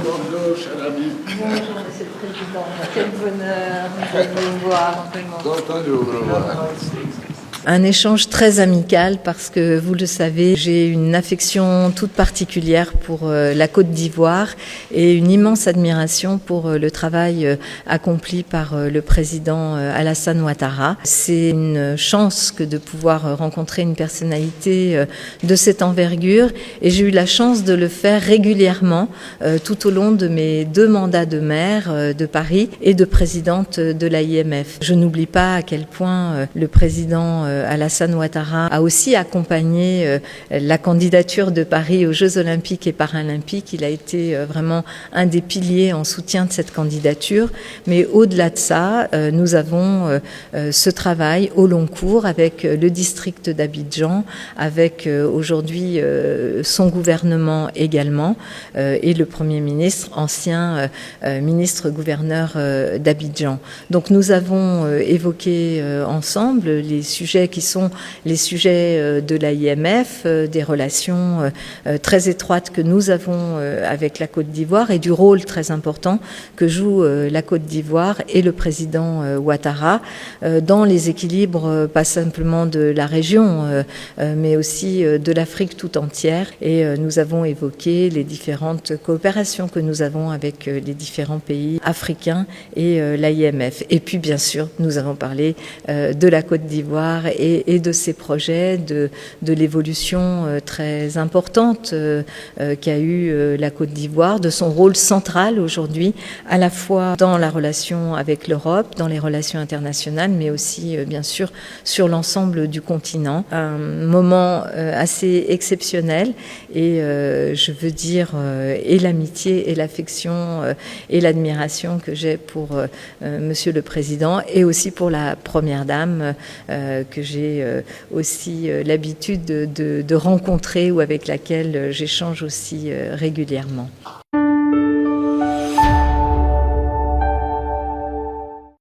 Bonjour, cher ami. Bonjour, Monsieur le Président. Quel bonheur de vous voir, vraiment. Content de vous revoir. Un échange très amical parce que, vous le savez, j'ai une affection toute particulière pour la Côte d'Ivoire et une immense admiration pour le travail accompli par le président Alassane Ouattara. C'est une chance que de pouvoir rencontrer une personnalité de cette envergure et j'ai eu la chance de le faire régulièrement tout au long de mes 2 mandats de maire de Paris et de présidente de l'AIMF. Je n'oublie pas à quel point le président Alassane Ouattara a aussi accompagné la candidature de Paris aux Jeux Olympiques et Paralympiques. Il a été vraiment un des piliers en soutien de cette candidature. Mais au-delà de ça, nous avons ce travail au long cours avec le district d'Abidjan, avec aujourd'hui son gouvernement également et le Premier ministre, ancien ministre-gouverneur d'Abidjan. Donc nous avons évoqué ensemble les sujets qui sont les sujets de l'AIMF, des relations très étroites que nous avons avec la Côte d'Ivoire et du rôle très important que joue la Côte d'Ivoire et le président Ouattara dans les équilibres pas simplement de la région mais aussi de l'Afrique tout entière. Et nous avons évoqué les différentes coopérations que nous avons avec les différents pays africains et l'AIMF. Et puis bien sûr, nous avons parlé de la Côte d'Ivoire et de ses projets, de l'évolution très importante qu'a eu la Côte d'Ivoire, de son rôle central aujourd'hui, à la fois dans la relation avec l'Europe, dans les relations internationales, mais aussi bien sûr sur l'ensemble du continent. Un moment assez exceptionnel et je veux dire et l'amitié et l'affection et l'admiration que j'ai pour Monsieur le Président et aussi pour la Première Dame que j'ai aussi l'habitude de rencontrer ou avec laquelle j'échange aussi régulièrement.